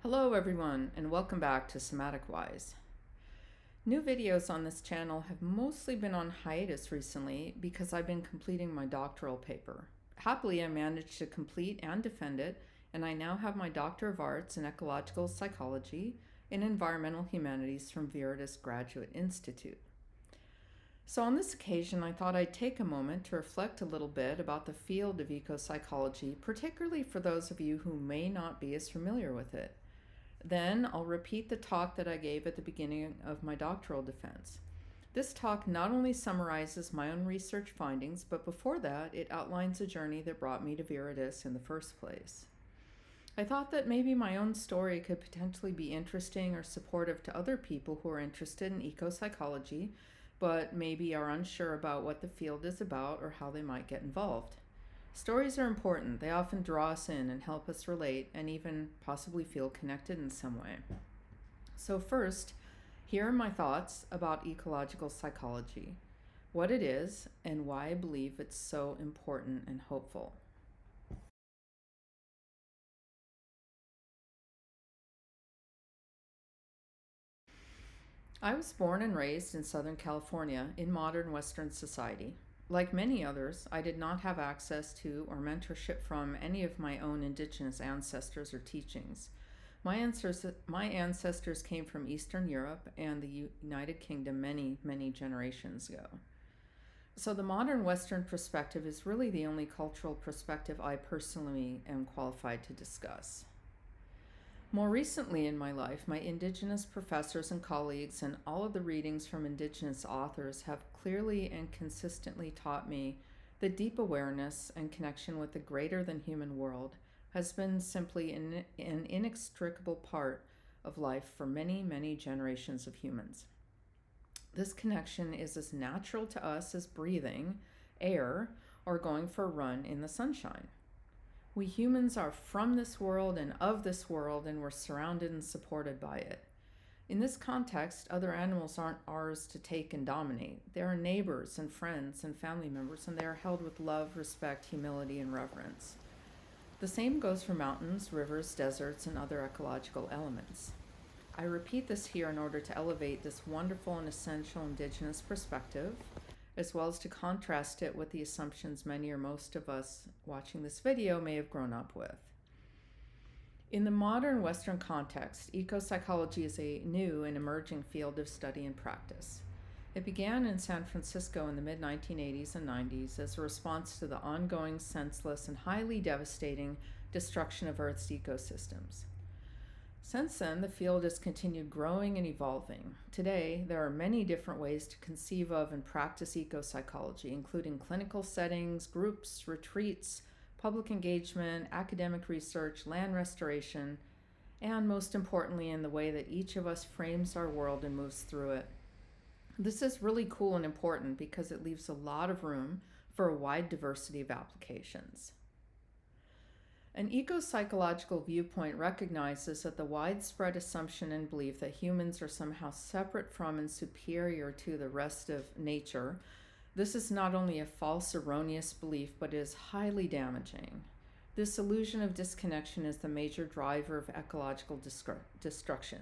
Hello everyone, and welcome back to Somatic Wise. New videos on this channel have mostly been on hiatus recently because I've been completing my doctoral paper. Happily, I managed to complete and defend it, and I now have my Doctor of Arts in Ecological Psychology and Environmental Humanities from Veritas Graduate Institute. So on this occasion, I thought I'd take a moment to reflect a little bit about the field of ecopsychology, particularly for those of you who may not be as familiar with it. Then I'll repeat the talk that I gave at the beginning of my doctoral defense. This talk not only summarizes my own research findings, but before that, it outlines a journey that brought me to Veritas in the first place. I thought that maybe my own story could potentially be interesting or supportive to other people who are interested in ecopsychology, but maybe are unsure about what the field is about or how they might get involved. Stories are important. They often draw us in and help us relate and even possibly feel connected in some way. So first, here are my thoughts about ecological psychology, what it is, and why I believe it's so important and hopeful. I was born and raised in Southern California in modern Western society. Like many others, I did not have access to or mentorship from any of my own indigenous ancestors or teachings. My ancestors came from Eastern Europe and the United Kingdom many generations ago. So the modern Western perspective is really the only cultural perspective I personally am qualified to discuss. More recently in my life, my Indigenous professors and colleagues and all of the readings from Indigenous authors have clearly and consistently taught me that deep awareness and connection with the greater than human world has been simply an inextricable part of life for many generations of humans. This connection is as natural to us as breathing, air, or going for a run in the sunshine. We humans are from this world and of this world, and we're surrounded and supported by it. In this context, other animals aren't ours to take and dominate. They are neighbors and friends and family members, and they are held with love, respect, humility, and reverence. The same goes for mountains, rivers, deserts, and other ecological elements. I repeat this here in order to elevate this wonderful and essential indigenous perspective, as well as to contrast it with the assumptions many or most of us watching this video may have grown up with. In the modern Western context, ecopsychology is a new and emerging field of study and practice. It began in San Francisco in the mid-1980s and 90s as a response to the ongoing, senseless, and highly devastating destruction of Earth's ecosystems. Since then, the field has continued growing and evolving. Today, there are many different ways to conceive of and practice ecopsychology, including clinical settings, groups, retreats, public engagement, academic research, land restoration, and most importantly, in the way that each of us frames our world and moves through it. This is really cool and important because it leaves a lot of room for a wide diversity of applications. An eco-psychological viewpoint recognizes that the widespread assumption and belief that humans are somehow separate from and superior to the rest of nature, this is not only a false, erroneous belief, but is highly damaging. This illusion of disconnection is the major driver of ecological destruction.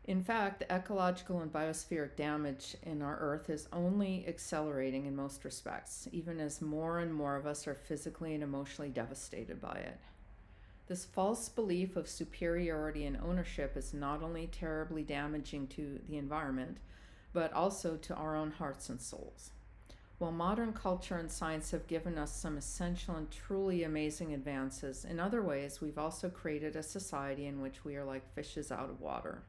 In fact, the ecological and biospheric damage in our Earth is only accelerating in most respects, even as more and more of us are physically and emotionally devastated by it. This false belief of superiority and ownership is not only terribly damaging to the environment, but also to our own hearts and souls. While modern culture and science have given us some essential and truly amazing advances, in other ways we've also created a society in which we are like fishes out of water.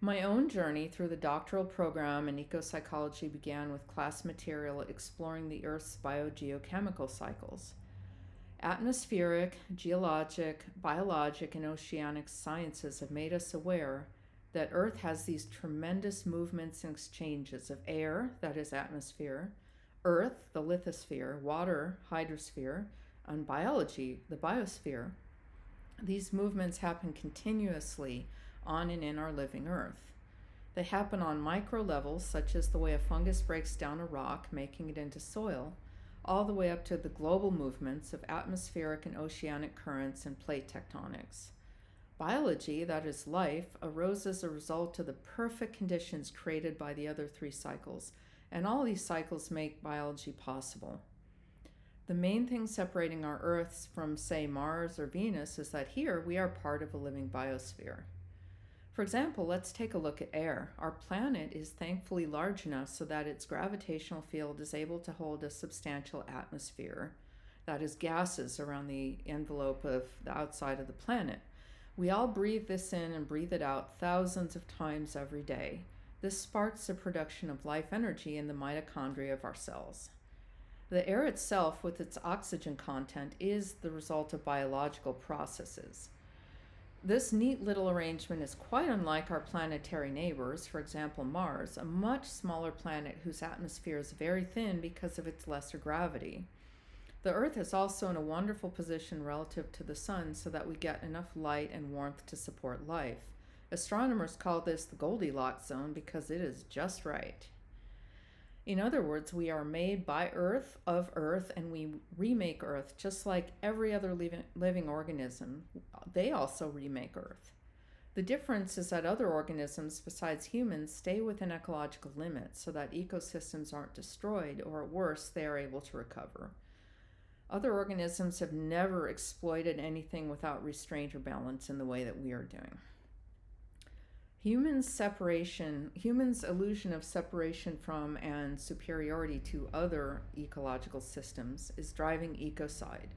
My own journey through the doctoral program in ecopsychology began with class material exploring the Earth's biogeochemical cycles. Atmospheric, geologic, biologic, and oceanic sciences have made us aware that Earth has these tremendous movements and exchanges of air, that is atmosphere, earth, the lithosphere, water, hydrosphere, and biology, the biosphere. These movements happen continuously on and in our living Earth. They happen on micro levels, such as the way a fungus breaks down a rock, making it into soil, all the way up to the global movements of atmospheric and oceanic currents and plate tectonics. Biology, that is life, arose as a result of the perfect conditions created by the other three cycles, and all these cycles make biology possible. The main thing separating our Earths from, say, Mars or Venus is that here we are part of a living biosphere. For example, let's take a look at air. Our planet is thankfully large enough so that its gravitational field is able to hold a substantial atmosphere, that is, gases around the envelope of the outside of the planet. We all breathe this in and breathe it out thousands of times every day. This sparks the production of life energy in the mitochondria of our cells. The air itself, with its oxygen content, is the result of biological processes. This neat little arrangement is quite unlike our planetary neighbors, for example Mars, a much smaller planet whose atmosphere is very thin because of its lesser gravity. The Earth is also in a wonderful position relative to the Sun so that we get enough light and warmth to support life. Astronomers call this the Goldilocks zone because it is just right. In other words, we are made by Earth, of Earth, and we remake Earth just like every other living organism. They also remake Earth. The difference is that other organisms besides humans stay within ecological limits so that ecosystems aren't destroyed, or at worst, they are able to recover. Other organisms have never exploited anything without restraint or balance in the way that we are doing. Humans' illusion of separation from and superiority to other ecological systems is driving ecocide.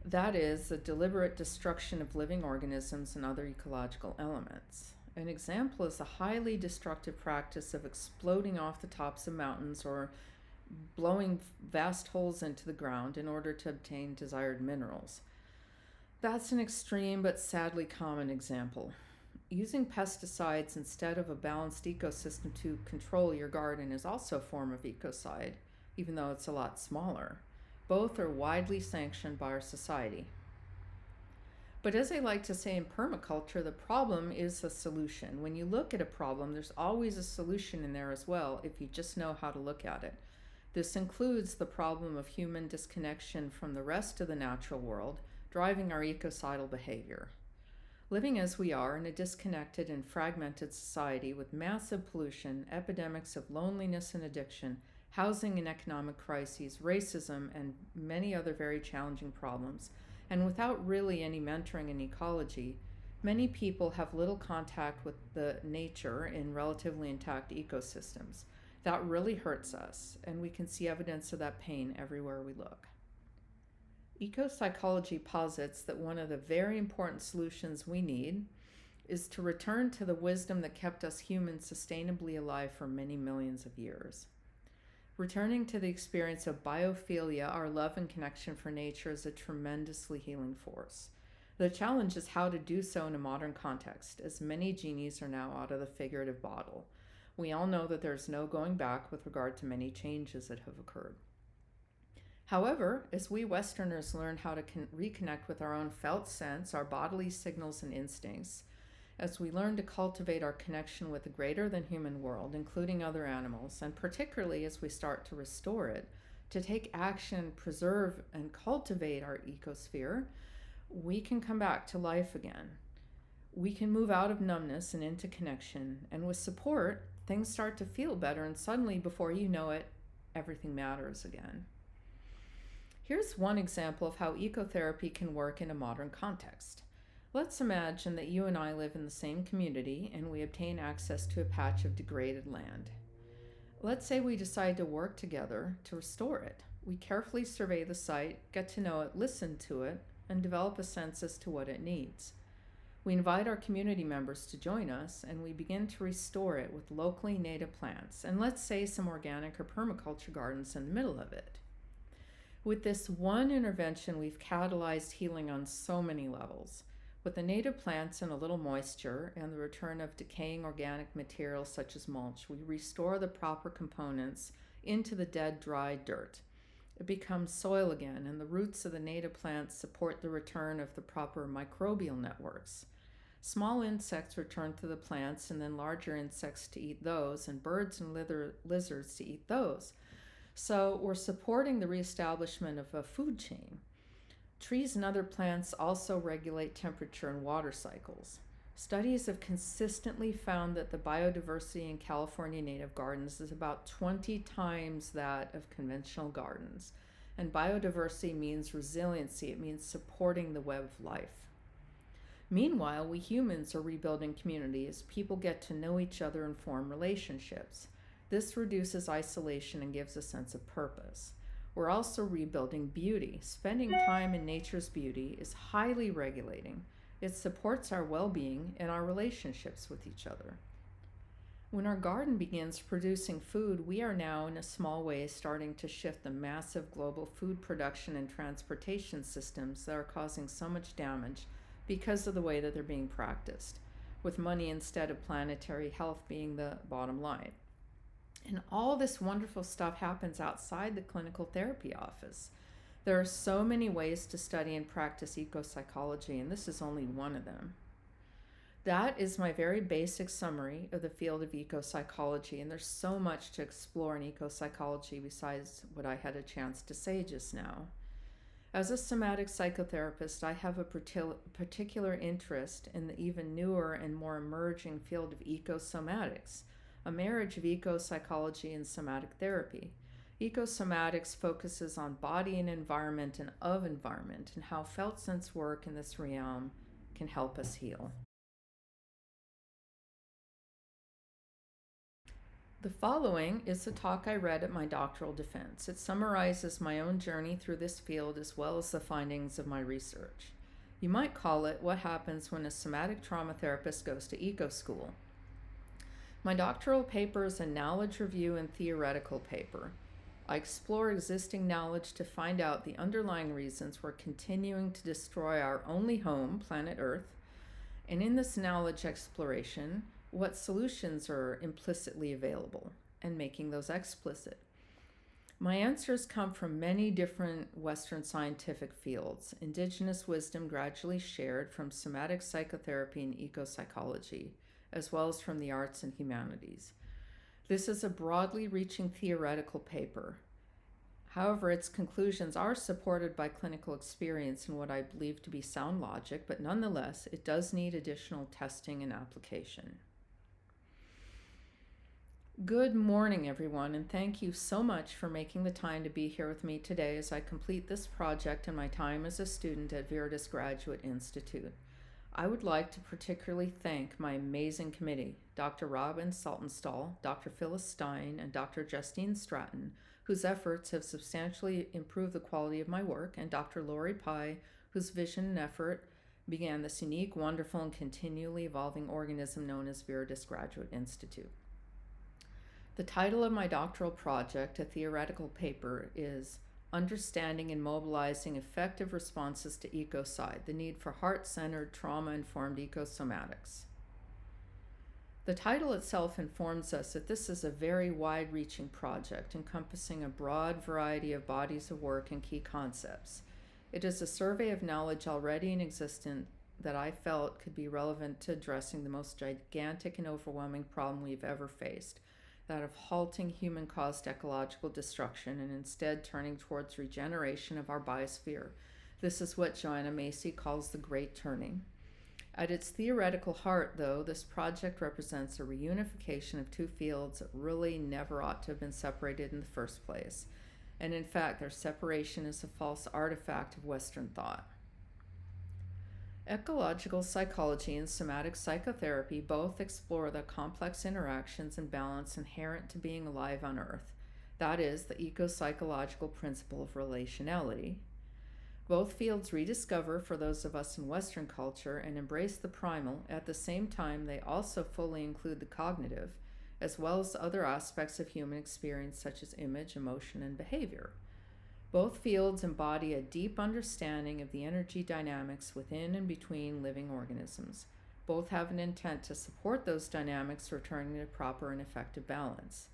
That is, the deliberate destruction of living organisms and other ecological elements. An example is the highly destructive practice of exploding off the tops of mountains or blowing vast holes into the ground in order to obtain desired minerals. That's an extreme but sadly common example. Using pesticides instead of a balanced ecosystem to control your garden is also a form of ecocide, even though it's a lot smaller. Both are widely sanctioned by our society. But as I like to say in permaculture, the problem is the solution. When you look at a problem, there's always a solution in there as well if you just know how to look at it. This includes the problem of human disconnection from the rest of the natural world, driving our ecocidal behavior. Living as we are in a disconnected and fragmented society with massive pollution, epidemics of loneliness and addiction, housing and economic crises, racism, and many other very challenging problems, and without really any mentoring in ecology, many people have little contact with the nature in relatively intact ecosystems. That really hurts us, and we can see evidence of that pain everywhere we look. Ecopsychology posits that one of the very important solutions we need is to return to the wisdom that kept us humans sustainably alive for many millions of years. Returning to the experience of biophilia, our love and connection for nature, is a tremendously healing force. The challenge is how to do so in a modern context, as many genies are now out of the figurative bottle. We all know that there's no going back with regard to many changes that have occurred. However, as we Westerners learn how to reconnect with our own felt sense, our bodily signals and instincts, as we learn to cultivate our connection with the greater than human world, including other animals, and particularly as we start to restore it, to take action, preserve, and cultivate our ecosphere, we can come back to life again. We can move out of numbness and into connection, and with support, things start to feel better, and suddenly, before you know it, everything matters again. Here's one example of how ecotherapy can work in a modern context. Let's imagine that you and I live in the same community and we obtain access to a patch of degraded land. Let's say we decide to work together to restore it. We carefully survey the site, get to know it, listen to it, and develop a sense as to what it needs. We invite our community members to join us, and we begin to restore it with locally native plants, and let's say some organic or permaculture gardens in the middle of it. With this one intervention, we've catalyzed healing on so many levels. With the native plants and a little moisture and the return of decaying organic materials such as mulch, we restore the proper components into the dead, dry dirt. It becomes soil again, and the roots of the native plants support the return of the proper microbial networks. Small insects return to the plants, and then larger insects to eat those, and birds and lizards to eat those. So we're supporting the reestablishment of a food chain. Trees and other plants also regulate temperature and water cycles. Studies have consistently found that the biodiversity in California native gardens is about 20 times that of conventional gardens. And biodiversity means resiliency, it means supporting the web of life. Meanwhile, we humans are rebuilding communities. People get to know each other and form relationships. This reduces isolation and gives a sense of purpose. We're also rebuilding beauty. Spending time in nature's beauty is highly regulating. It supports our well-being and our relationships with each other. When our garden begins producing food, we are now in a small way starting to shift the massive global food production and transportation systems that are causing so much damage because of the way that they're being practiced, with money instead of planetary health being the bottom line. And all this wonderful stuff happens outside the clinical therapy office. There are so many ways to study and practice ecopsychology, and this is only one of them. That is my very basic summary of the field of ecopsychology, and there's so much to explore in ecopsychology besides what I had a chance to say just now. As a somatic psychotherapist, I have a particular interest in the even newer and more emerging field of ecosomatics, a marriage of ecopsychology and somatic therapy. Ecosomatics focuses on body and environment and of environment and how felt sense work in this realm can help us heal. The following is the talk I read at my doctoral defense. It summarizes my own journey through this field as well as the findings of my research. You might call it what happens when a somatic trauma therapist goes to eco school. My doctoral paper is a knowledge review and theoretical paper. I explore existing knowledge to find out the underlying reasons we're continuing to destroy our only home, planet Earth, and in this knowledge exploration, what solutions are implicitly available and making those explicit. My answers come from many different Western scientific fields, indigenous wisdom gradually shared from somatic psychotherapy and ecopsychology, as well as from the arts and humanities. This is a broadly reaching theoretical paper. However, its conclusions are supported by clinical experience and what I believe to be sound logic, but nonetheless, it does need additional testing and application. Good morning, everyone, and thank you so much for making the time to be here with me today as I complete this project in my time as a student at Viridis Graduate Institute. I would like to particularly thank my amazing committee, Dr. Robin Saltonstall, Dr. Phyllis Stein, and Dr. Justine Stratton, whose efforts have substantially improved the quality of my work, and Dr. Lori Pye, whose vision and effort began this unique, wonderful, and continually evolving organism known as Viridis Graduate Institute. The title of my doctoral project, a theoretical paper, is Understanding and Mobilizing Effective Responses to Ecocide, the Need for Heart-Centered, Trauma-Informed Ecosomatics. The title itself informs us that this is a very wide-reaching project encompassing a broad variety of bodies of work and key concepts. It is a survey of knowledge already in existence that I felt could be relevant to addressing the most gigantic and overwhelming problem we've ever faced, that of halting human-caused ecological destruction and instead turning towards regeneration of our biosphere. This is what Joanna Macy calls the Great Turning. At its theoretical heart, though, this project represents a reunification of two fields that really never ought to have been separated in the first place. And in fact, their separation is a false artifact of Western thought. Ecological psychology and somatic psychotherapy both explore the complex interactions and balance inherent to being alive on Earth. That is, the eco-psychological principle of relationality. Both fields rediscover, for those of us in Western culture, and embrace the primal. At the same time, they also fully include the cognitive, as well as other aspects of human experience such as image, emotion, and behavior. Both fields embody a deep understanding of the energy dynamics within and between living organisms. Both have an intent to support those dynamics, returning to proper and effective balance.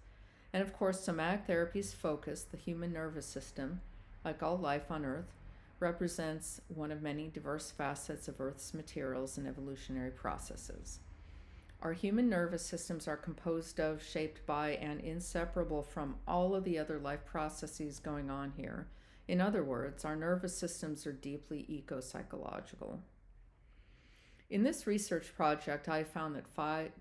And of course, somatic therapy's focus, the human nervous system, like all life on Earth, represents one of many diverse facets of Earth's materials and evolutionary processes. Our human nervous systems are composed of, shaped by, and inseparable from all of the other life processes going on here. In other words, our nervous systems are deeply ecopsychological. In this research project, I found that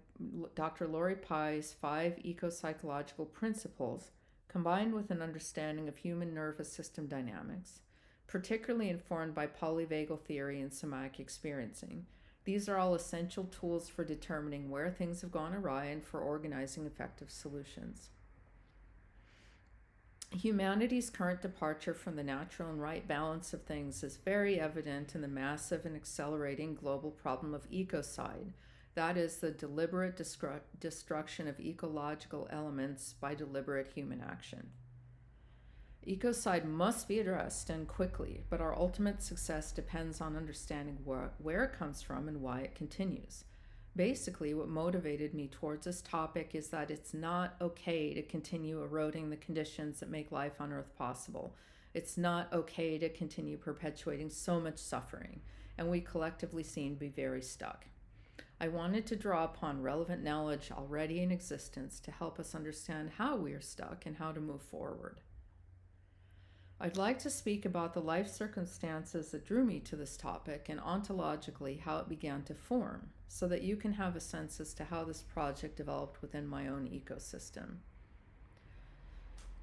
Dr. Lori Pye's 5 ecopsychological principles, combined with an understanding of human nervous system dynamics, particularly informed by polyvagal theory and somatic experiencing. These are all essential tools for determining where things have gone awry and for organizing effective solutions. Humanity's current departure from the natural and right balance of things is very evident in the massive and accelerating global problem of ecocide. That is, the deliberate destruction of ecological elements by deliberate human action. Ecocide must be addressed, and quickly, but our ultimate success depends on understanding where it comes from and why it continues. Basically, what motivated me towards this topic is that it's not okay to continue eroding the conditions that make life on Earth possible. It's not okay to continue perpetuating so much suffering, and we collectively seem to be very stuck. I wanted to draw upon relevant knowledge already in existence to help us understand how we are stuck and how to move forward. I'd like to speak about the life circumstances that drew me to this topic and ontologically how it began to form, so that you can have a sense as to how this project developed within my own ecosystem.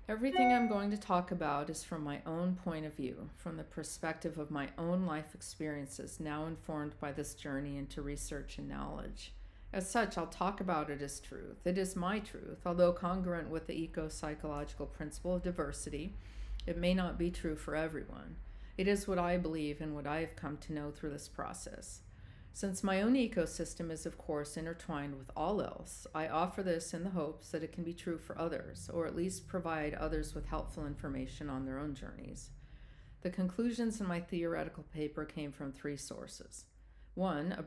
Everything I'm going to talk about is from my own point of view, from the perspective of my own life experiences, now informed by this journey into research and knowledge. As such, I'll talk about it as truth. It is my truth, although congruent with the eco-psychological principle of diversity. It may not be true for everyone. It is what I believe and what I have come to know through this process. Since my own ecosystem is, of course, intertwined with all else, I offer this in the hopes that it can be true for others, or at least provide others with helpful information on their own journeys. The conclusions in my theoretical paper came from 3 sources. 1,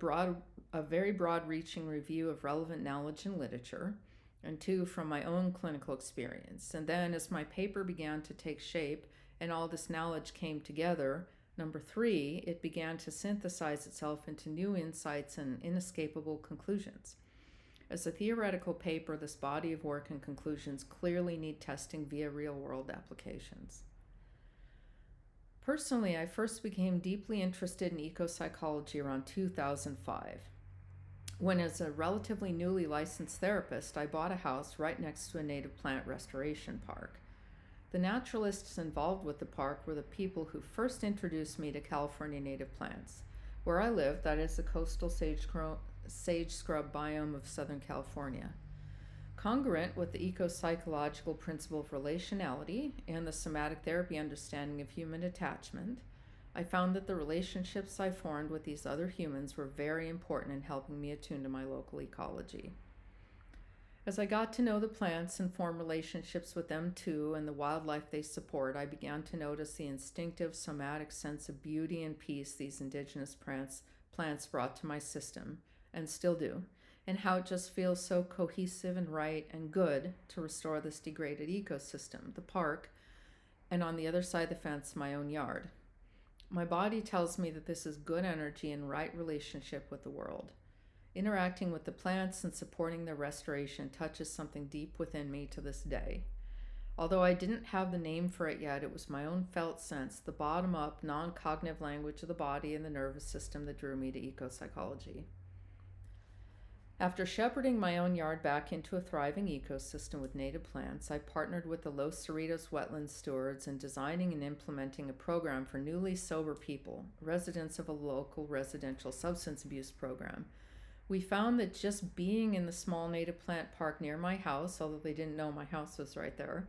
a very broad-reaching review of relevant knowledge and literature, and 2, from my own clinical experience. And then, as my paper began to take shape and all this knowledge came together, number 3, it began to synthesize itself into new insights and inescapable conclusions. As a theoretical paper, this body of work and conclusions clearly need testing via real-world applications. Personally, I first became deeply interested in ecopsychology around 2005. When, as a relatively newly licensed therapist, I bought a house right next to a native plant restoration park. The naturalists involved with the park were the people who first introduced me to California native plants. Where I live, that is the coastal sage scrub biome of Southern California. Congruent with the eco-psychological principle of relationality and the somatic therapy understanding of human attachment, I found that the relationships I formed with these other humans were very important in helping me attune to my local ecology. As I got to know the plants and form relationships with them too and the wildlife they support, I began to notice the instinctive somatic sense of beauty and peace these indigenous plants brought to my system, and still do, and how it just feels so cohesive and right and good to restore this degraded ecosystem, the park, and on the other side of the fence, my own yard. My body tells me that this is good energy and right relationship with the world. Interacting with the plants and supporting their restoration touches something deep within me to this day. Although I didn't have the name for it yet, it was my own felt sense, the bottom-up, non-cognitive language of the body and the nervous system that drew me to ecopsychology. After shepherding my own yard back into a thriving ecosystem with native plants, I partnered with the Los Cerritos wetland stewards in designing and implementing a program for newly sober people, residents of a local residential substance abuse program. We found that just being in the small native plant park near my house, although they didn't know my house was right there,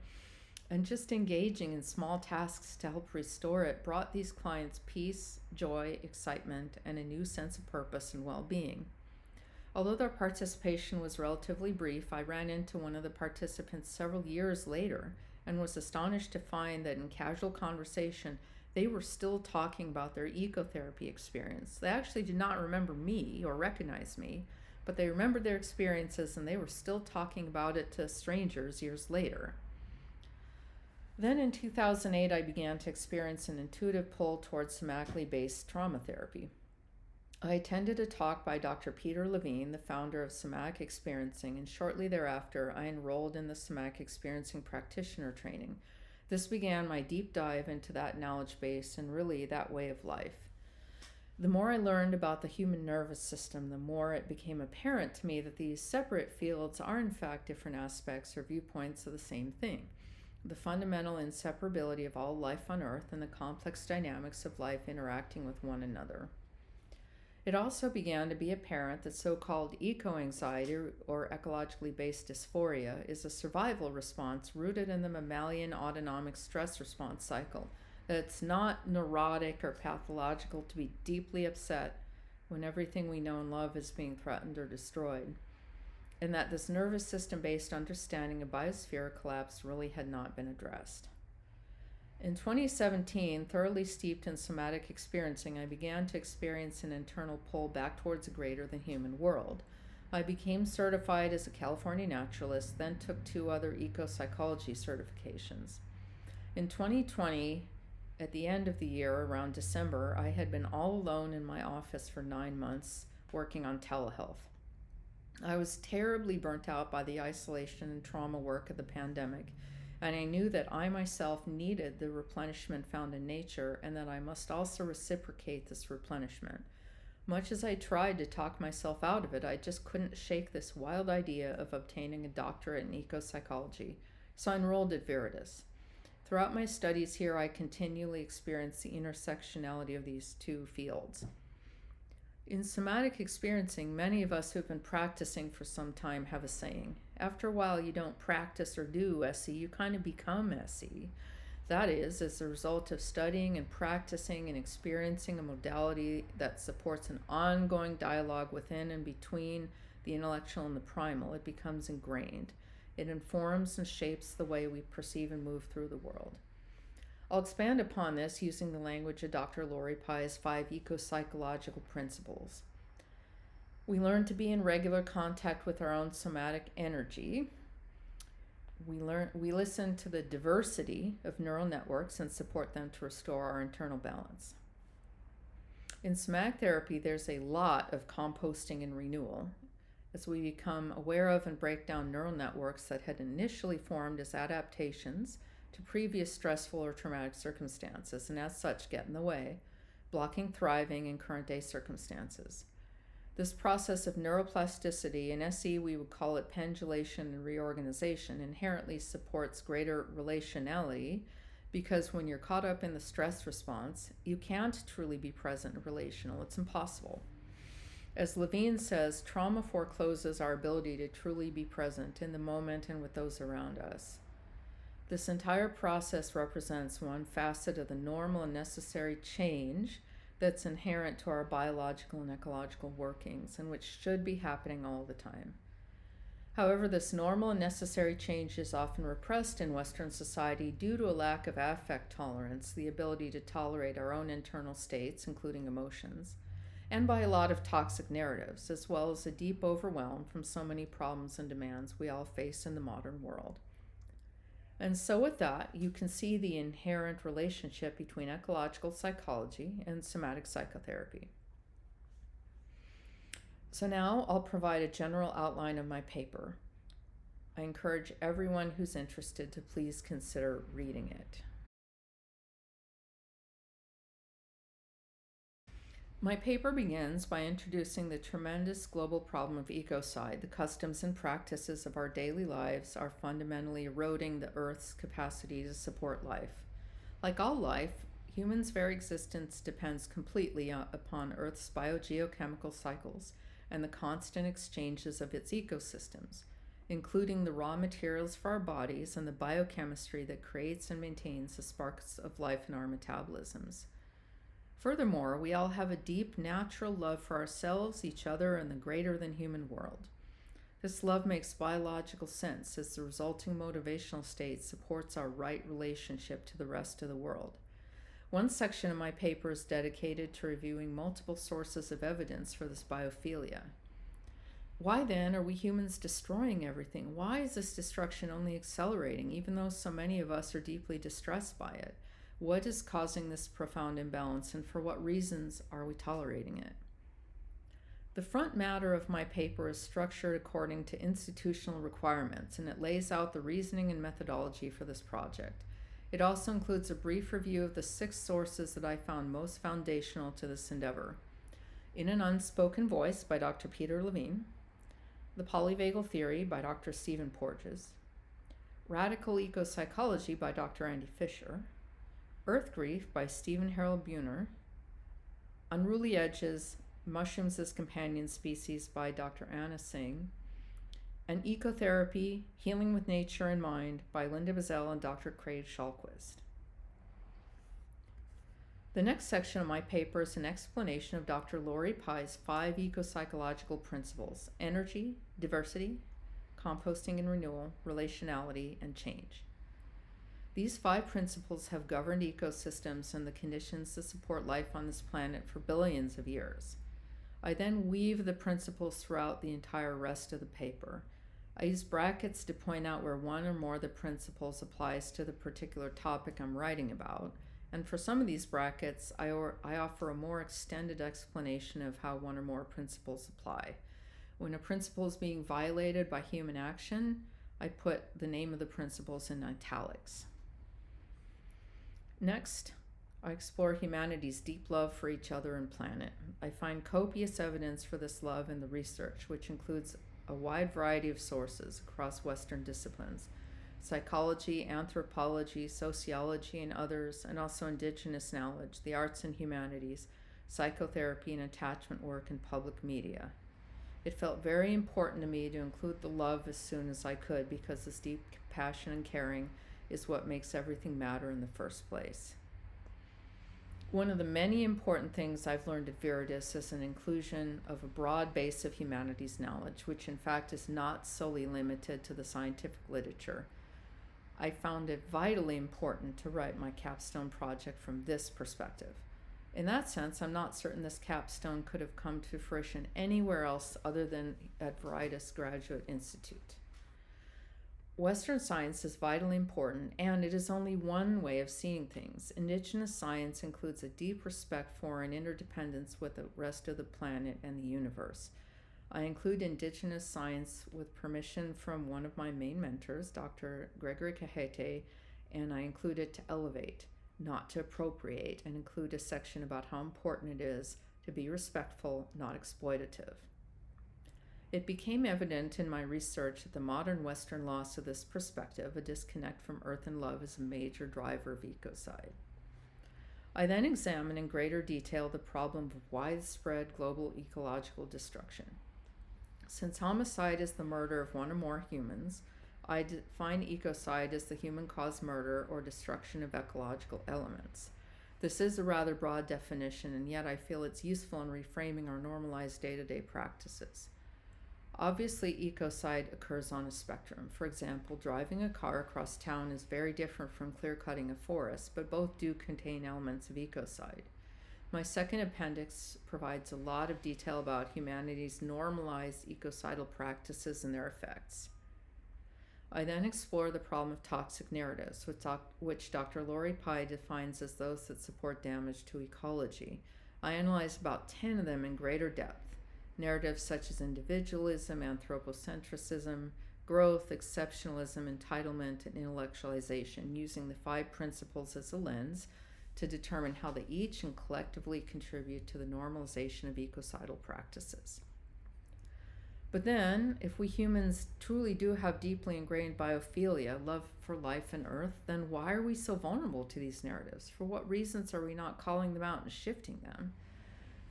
and just engaging in small tasks to help restore it brought these clients peace, joy, excitement, and a new sense of purpose and well-being. Although their participation was relatively brief, I ran into one of the participants several years later and was astonished to find that in casual conversation, they were still talking about their ecotherapy experience. They actually did not remember me or recognize me, but they remembered their experiences and they were still talking about it to strangers years later. Then in 2008, I began to experience an intuitive pull towards somatically based trauma therapy. I attended a talk by Dr. Peter Levine, the founder of Somatic Experiencing, and shortly thereafter I enrolled in the Somatic Experiencing practitioner training. This began my deep dive into that knowledge base and really that way of life. The more I learned about the human nervous system, the more it became apparent to me that these separate fields are in fact different aspects or viewpoints of the same thing. The fundamental inseparability of all life on Earth and the complex dynamics of life interacting with one another. It also began to be apparent that so-called eco-anxiety or ecologically based dysphoria is a survival response rooted in the mammalian autonomic stress response cycle. That it's not neurotic or pathological to be deeply upset when everything we know and love is being threatened or destroyed, and that this nervous system-based understanding of biosphere collapse really had not been addressed. In 2017, thoroughly steeped in somatic experiencing, I began to experience an internal pull back towards a greater than human world. I became certified as a California naturalist, then took 2 other ecopsychology certifications. In 2020, at the end of the year, around December, I had been all alone in my office for 9 months working on telehealth. I was terribly burnt out by the isolation and trauma work of the pandemic, and I knew that I myself needed the replenishment found in nature and that I must also reciprocate this replenishment. Much as I tried to talk myself out of it, I just couldn't shake this wild idea of obtaining a doctorate in ecopsychology, so I enrolled at Veritas. Throughout my studies here, I continually experienced the intersectionality of these 2 fields. In somatic experiencing, many of us who've been practicing for some time have a saying. After a while, you don't practice or do SE, you kind of become SE. That is, as a result of studying and practicing and experiencing a modality that supports an ongoing dialogue within and between the intellectual and the primal, it becomes ingrained. It informs and shapes the way we perceive and move through the world. I'll expand upon this using the language of Dr. Lori Pye's 5 ecopsychological principles. We learn to be in regular contact with our own somatic energy. We listen to the diversity of neural networks and support them to restore our internal balance. In somatic therapy, there's a lot of composting and renewal, as we become aware of and break down neural networks that had initially formed as adaptations to previous stressful or traumatic circumstances, and as such get in the way, blocking thriving in current day circumstances. This process of neuroplasticity, in SE we would call it pendulation and reorganization, inherently supports greater relationality, because when you're caught up in the stress response, you can't truly be present and relational. It's impossible. As Levine says, trauma forecloses our ability to truly be present in the moment and with those around us. This entire process represents one facet of the normal and necessary change that's inherent to our biological and ecological workings, and which should be happening all the time. However, this normal and necessary change is often repressed in Western society due to a lack of affect tolerance, the ability to tolerate our own internal states, including emotions, and by a lot of toxic narratives, as well as a deep overwhelm from so many problems and demands we all face in the modern world. And so with that, you can see the inherent relationship between ecological psychology and somatic psychotherapy. So now I'll provide a general outline of my paper. I encourage everyone who's interested to please consider reading it. My paper begins by introducing the tremendous global problem of ecocide. The customs and practices of our daily lives are fundamentally eroding the Earth's capacity to support life. Like all life, humans' very existence depends completely upon Earth's biogeochemical cycles and the constant exchanges of its ecosystems, including the raw materials for our bodies and the biochemistry that creates and maintains the sparks of life in our metabolisms. Furthermore, we all have a deep natural love for ourselves, each other, and the greater than human world. This love makes biological sense as the resulting motivational state supports our right relationship to the rest of the world. One section of my paper is dedicated to reviewing multiple sources of evidence for this biophilia. Why then are we humans destroying everything? Why is this destruction only accelerating, even though so many of us are deeply distressed by it? What is causing this profound imbalance, and for what reasons are we tolerating it? The front matter of my paper is structured according to institutional requirements, and it lays out the reasoning and methodology for this project. It also includes a brief review of the 6 sources that I found most foundational to this endeavor. In an Unspoken Voice by Dr. Peter Levine, The Polyvagal Theory by Dr. Stephen Porges, Radical Ecopsychology by Dr. Andy Fisher, Earth Grief by Stephen Harold Buhner, Unruly Edges, Mushrooms as Companion Species by Dr. Anna Singh, and Ecotherapy, Healing with Nature and Mind by Linda Bazell and Dr. Craig Schallquist. The next section of my paper is an explanation of Dr. Lori Pye's 5 ecopsychological principles: energy, diversity, composting and renewal, relationality, and change. These 5 principles have governed ecosystems and the conditions that support life on this planet for billions of years. I then weave the principles throughout the entire rest of the paper. I use brackets to point out where one or more of the principles applies to the particular topic I'm writing about, and for some of these brackets, I offer a more extended explanation of how one or more principles apply. When a principle is being violated by human action, I put the name of the principles in italics. Next, I explore humanity's deep love for each other and planet. I find copious evidence for this love in the research, which includes a wide variety of sources across Western disciplines: psychology, anthropology, sociology, and others, and also indigenous knowledge, the arts and humanities, psychotherapy, and attachment work in public media. It felt very important to me to include the love as soon as I could, because this deep compassion and caring is what makes everything matter in the first place. One of the many important things I've learned at Viridis is an inclusion of a broad base of humanities knowledge, which in fact is not solely limited to the scientific literature. I found it vitally important to write my capstone project from this perspective. In that sense, I'm not certain this capstone could have come to fruition anywhere else other than at Viridis Graduate Institute. Western science is vitally important, and it is only one way of seeing things. Indigenous science includes a deep respect for and interdependence with the rest of the planet and the universe. I include indigenous science with permission from one of my main mentors, Dr. Gregory Kahete, and I include it to elevate, not to appropriate, and include a section about how important it is to be respectful, not exploitative. It became evident in my research that the modern Western loss of this perspective, a disconnect from earth and love, is a major driver of ecocide. I then examine in greater detail the problem of widespread global ecological destruction. Since homicide is the murder of one or more humans, I define ecocide as the human-caused murder or destruction of ecological elements. This is a rather broad definition, and yet I feel it's useful in reframing our normalized day-to-day practices. Obviously, ecocide occurs on a spectrum. For example, driving a car across town is very different from clear-cutting a forest, but both do contain elements of ecocide. My second appendix provides a lot of detail about humanity's normalized ecocidal practices and their effects. I then explore the problem of toxic narratives, which Dr. Lori Pye defines as those that support damage to ecology. I analyze about 10 of them in greater depth. Narratives such as individualism, anthropocentrism, growth, exceptionalism, entitlement, and intellectualization, using the 5 principles as a lens to determine how they each and collectively contribute to the normalization of ecocidal practices. But then, if we humans truly do have deeply ingrained biophilia, love for life and earth, then why are we so vulnerable to these narratives? For what reasons are we not calling them out and shifting them?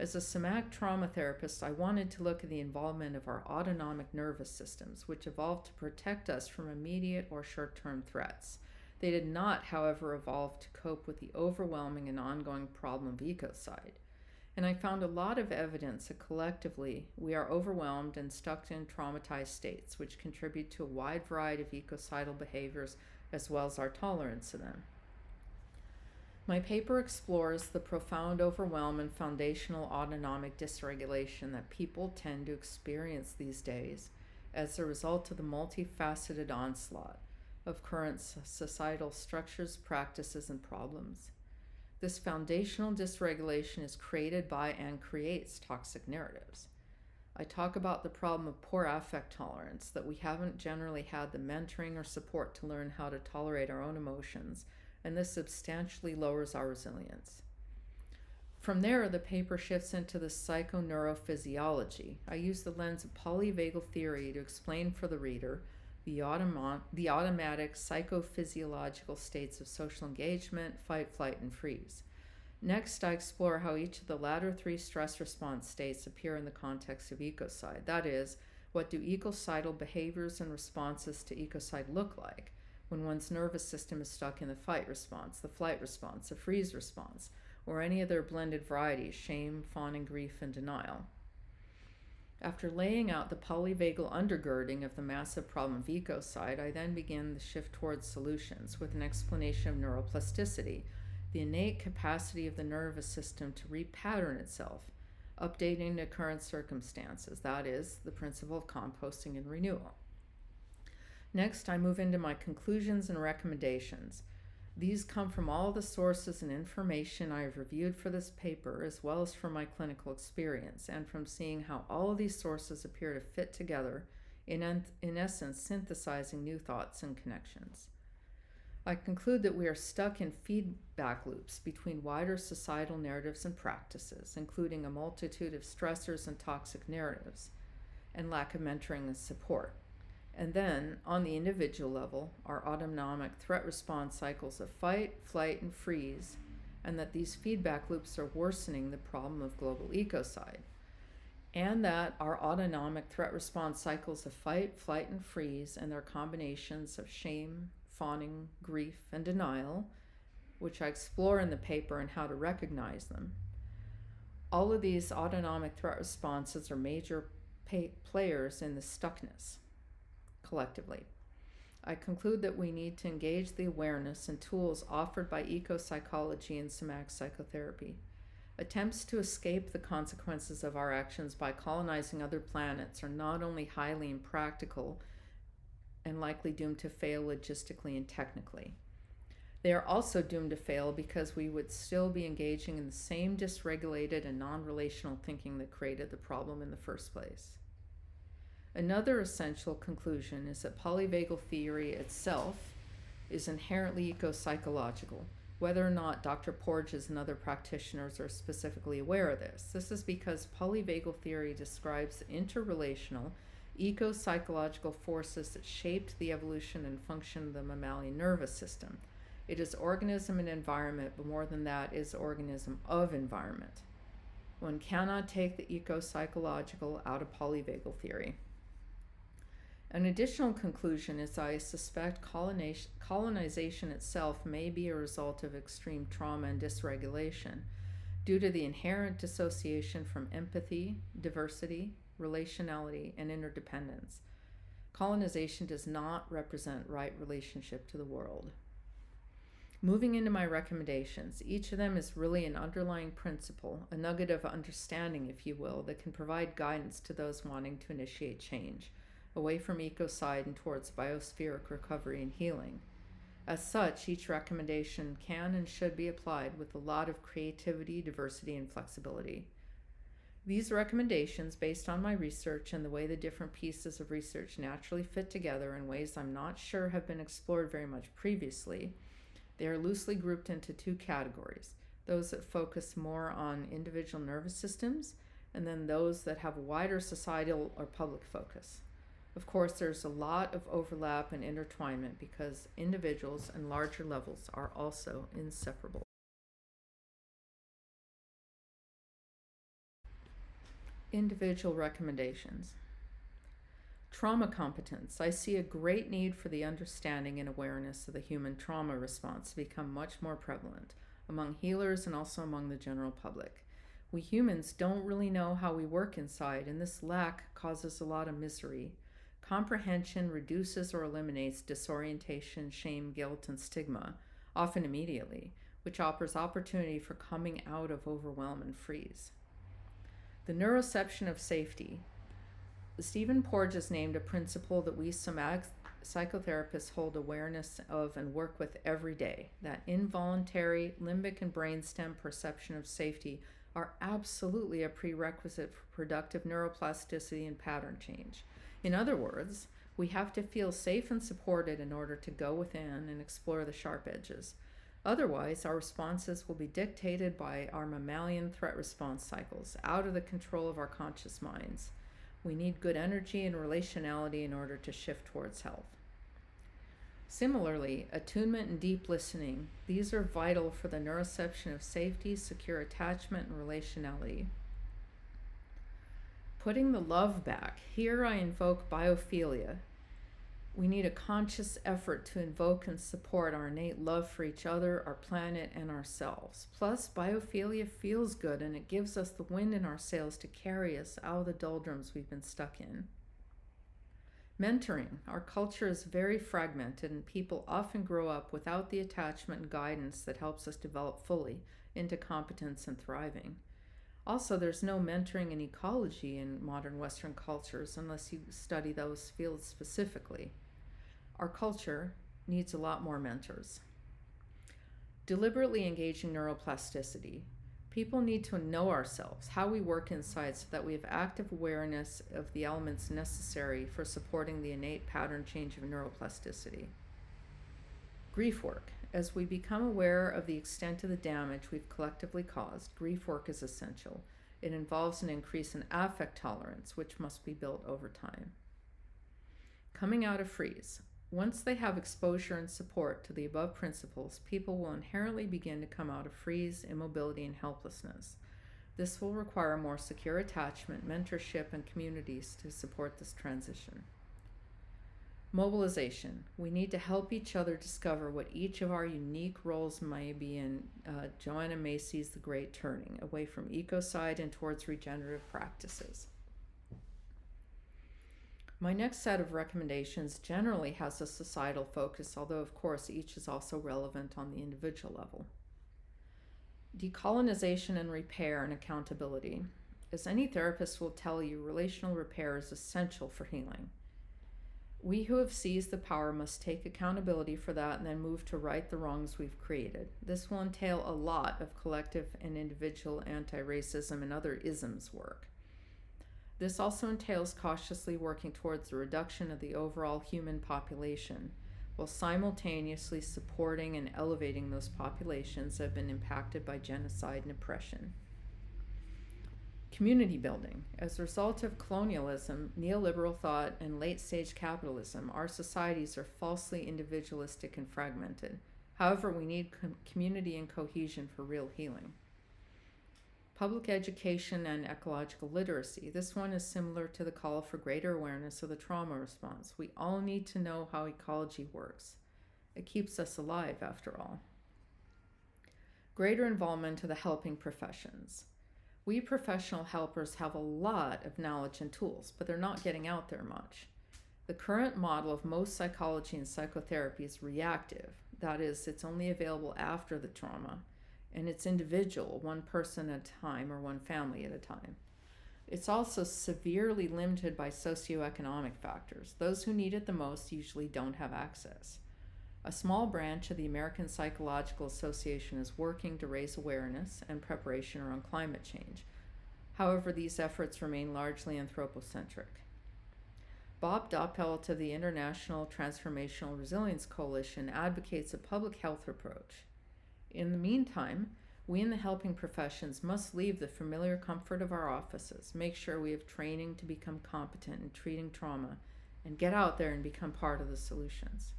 As a somatic trauma therapist, I wanted to look at the involvement of our autonomic nervous systems, which evolved to protect us from immediate or short-term threats. They did not, however, evolve to cope with the overwhelming and ongoing problem of ecocide. And I found a lot of evidence that collectively we are overwhelmed and stuck in traumatized states, which contribute to a wide variety of ecocidal behaviors as well as our tolerance to them. My paper explores the profound overwhelm and foundational autonomic dysregulation that people tend to experience these days as a result of the multifaceted onslaught of current societal structures, practices, and problems. This foundational dysregulation is created by and creates toxic narratives. I talk about the problem of poor affect tolerance, that we haven't generally had the mentoring or support to learn how to tolerate our own emotions, and this substantially lowers our resilience. From there, the paper shifts into the psychoneurophysiology. I use the lens of polyvagal theory to explain for the reader the automatic psychophysiological states of social engagement, fight, flight, and freeze. Next, I explore how each of the latter three stress response states appear in the context of ecocide. That is, what do ecocidal behaviors and responses to ecocide look like when one's nervous system is stuck in the fight response, the flight response, the freeze response, or any of their blended varieties, shame, fawning, grief, and denial. After laying out the polyvagal undergirding of the massive problem of ecocide, I then begin the shift towards solutions with an explanation of neuroplasticity, the innate capacity of the nervous system to repattern itself, updating to current circumstances, that is, the principle of composting and renewal. Next, I move into my conclusions and recommendations. These come from all the sources and information I have reviewed for this paper, as well as from my clinical experience, and from seeing how all of these sources appear to fit together, in essence, synthesizing new thoughts and connections. I conclude that we are stuck in feedback loops between wider societal narratives and practices, including a multitude of stressors and toxic narratives, and lack of mentoring and support. And then, on the individual level, our autonomic threat response cycles of fight, flight, and freeze, and that these feedback loops are worsening the problem of global ecocide. And that our autonomic threat response cycles of fight, flight, and freeze, and their combinations of shame, fawning, grief, and denial, which I explore in the paper and how to recognize them. All of these autonomic threat responses are major players in the stuckness, collectively. I conclude that we need to engage the awareness and tools offered by ecopsychology and somatic psychotherapy. Attempts to escape the consequences of our actions by colonizing other planets are not only highly impractical and likely doomed to fail logistically and technically. They are also doomed to fail because we would still be engaging in the same dysregulated and non-relational thinking that created the problem in the first place. Another essential conclusion is that polyvagal theory itself is inherently ecopsychological, whether or not Dr. Porges and other practitioners are specifically aware of this. This is because polyvagal theory describes the interrelational ecopsychological forces that shaped the evolution and function of the mammalian nervous system. It is organism and environment, but more than that, is organism of environment. One cannot take the ecopsychological out of polyvagal theory. An additional conclusion is I suspect colonization itself may be a result of extreme trauma and dysregulation due to the inherent dissociation from empathy, diversity, relationality, and interdependence. Colonization does not represent right relationship to the world. Moving into my recommendations, each of them is really an underlying principle, a nugget of understanding, if you will, that can provide guidance to those wanting to initiate change, away from ecocide and towards biospheric recovery and healing. As such, each recommendation can and should be applied with a lot of creativity, diversity, and flexibility. These recommendations, based on my research and the way the different pieces of research naturally fit together in ways I'm not sure have been explored very much previously, they are loosely grouped into two categories: those that focus more on individual nervous systems, and then those that have a wider societal or public focus. Of course, there's a lot of overlap and intertwinement because individuals and larger levels are also inseparable. Individual recommendations. Trauma competence. I see a great need for the understanding and awareness of the human trauma response to become much more prevalent among healers and also among the general public. We humans don't really know how we work inside, and this lack causes a lot of misery. Comprehension reduces or eliminates disorientation, shame, guilt, and stigma, often immediately, which offers opportunity for coming out of overwhelm and freeze. The neuroception of safety. Stephen Porges named a principle that we somatic psychotherapists hold awareness of and work with every day, that involuntary limbic and brainstem perception of safety are absolutely a prerequisite for productive neuroplasticity and pattern change. In other words, we have to feel safe and supported in order to go within and explore the sharp edges. Otherwise, our responses will be dictated by our mammalian threat response cycles, out of the control of our conscious minds. We need good energy and relationality in order to shift towards health. Similarly, attunement and deep listening, these are vital for the neuroception of safety, secure attachment, and relationality. Putting the love back, here I invoke biophilia. We need a conscious effort to invoke and support our innate love for each other, our planet, and ourselves. Plus, biophilia feels good and it gives us the wind in our sails to carry us out of the doldrums we've been stuck in. Mentoring. Our culture is very fragmented and people often grow up without the attachment and guidance that helps us develop fully into competence and thriving. Also, there's no mentoring in ecology in modern Western cultures unless you study those fields specifically. Our culture needs a lot more mentors. Deliberately engaging neuroplasticity. People need to know ourselves, how we work inside, so that we have active awareness of the elements necessary for supporting the innate pattern change of neuroplasticity. Grief work. As we become aware of the extent of the damage we've collectively caused, grief work is essential. It involves an increase in affect tolerance, which must be built over time. Coming out of freeze. Once they have exposure and support to the above principles, people will inherently begin to come out of freeze, immobility, and helplessness. This will require more secure attachment, mentorship, and communities to support this transition. Mobilization. We need to help each other discover what each of our unique roles may be in Joanna Macy's The Great Turning, away from ecocide and towards regenerative practices. My next set of recommendations generally has a societal focus, although of course each is also relevant on the individual level. Decolonization and repair and accountability. As any therapist will tell you, relational repair is essential for healing. We who have seized the power must take accountability for that and then move to right the wrongs we've created. This will entail a lot of collective and individual anti-racism and other isms work. This also entails cautiously working towards the reduction of the overall human population, while simultaneously supporting and elevating those populations that have been impacted by genocide and oppression. Community building. As a result of colonialism, neoliberal thought, and late-stage capitalism, our societies are falsely individualistic and fragmented. However, we need community and cohesion for real healing. Public education and ecological literacy. This one is similar to the call for greater awareness of the trauma response. We all need to know how ecology works. It keeps us alive, after all. Greater involvement of the helping professions. We professional helpers have a lot of knowledge and tools, but they're not getting out there much. The current model of most psychology and psychotherapy is reactive. That is, it's only available after the trauma. And it's individual, one person at a time or one family at a time. It's also severely limited by socioeconomic factors. Those who need it the most usually don't have access. A small branch of the American Psychological Association is working to raise awareness and preparation around climate change. However, these efforts remain largely anthropocentric. Bob Doppelt of the International Transformational Resilience Coalition advocates a public health approach. In the meantime, we in the helping professions must leave the familiar comfort of our offices, make sure we have training to become competent in treating trauma, and get out there and become part of the solutions.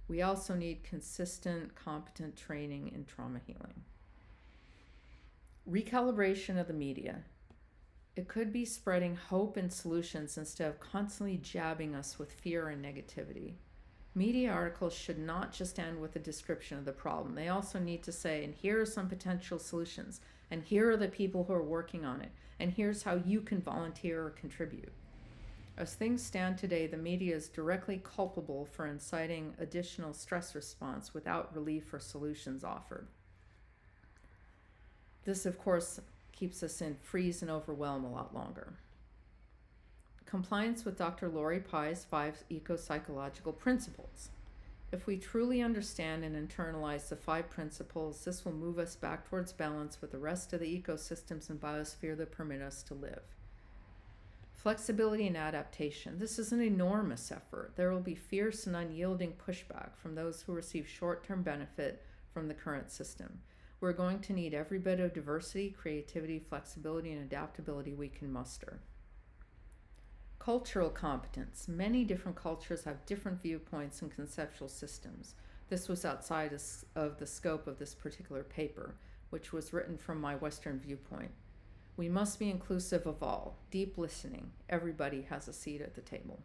We also need consistent, competent training in trauma healing. Recalibration of the media. It could be spreading hope and solutions instead of constantly jabbing us with fear and negativity. Media articles should not just end with a description of the problem. They also need to say, and here are some potential solutions, and here are the people who are working on it, and here's how you can volunteer or contribute. As things stand today, the media is directly culpable for inciting additional stress response without relief or solutions offered. This, of course, keeps us in freeze and overwhelm a lot longer. Compliance with Dr. Lori Pye's 5 ecopsychological principles. If we truly understand and internalize the 5 principles, this will move us back towards balance with the rest of the ecosystems and biosphere that permit us to live. Flexibility and adaptation. This is an enormous effort. There will be fierce and unyielding pushback from those who receive short-term benefit from the current system. We're going to need every bit of diversity, creativity, flexibility, and adaptability we can muster. Cultural competence. Many different cultures have different viewpoints and conceptual systems. This was outside of the scope of this particular paper, which was written from my Western viewpoint. We must be inclusive of all. Deep listening. Everybody has a seat at the table.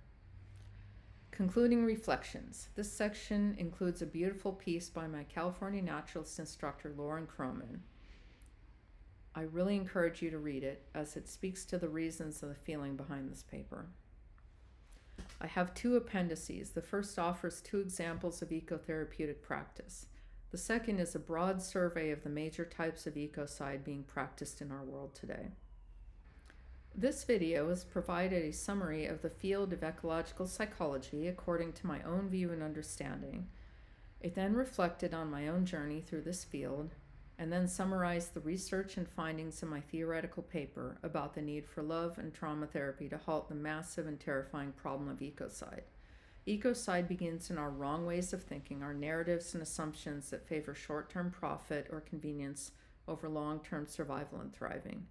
Concluding reflections. This section includes a beautiful piece by my California naturalist instructor, Lauren Croman. I really encourage you to read it, as it speaks to the reasons and the feeling behind this paper. I have 2 appendices. The first offers 2 examples of ecotherapeutic practice. The second is a broad survey of the major types of ecocide being practiced in our world today. This video has provided a summary of the field of ecological psychology according to my own view and understanding. It then reflected on my own journey through this field, and then summarized the research and findings in my theoretical paper about the need for love and trauma therapy to halt the massive and terrifying problem of ecocide. Ecocide begins in our wrong ways of thinking, our narratives and assumptions that favor short-term profit or convenience over long-term survival and thriving.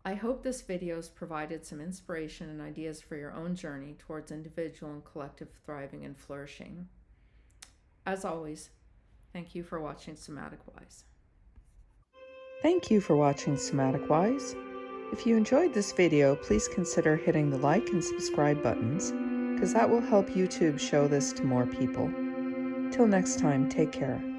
I hope this video has provided some inspiration and ideas for your own journey towards individual and collective thriving and flourishing. As always, thank you for watching Somatic Wise. Thank you for watching Somatic Wise. If you enjoyed this video, please consider hitting the like and subscribe buttons, because that will help YouTube show this to more people. Till next time, take care.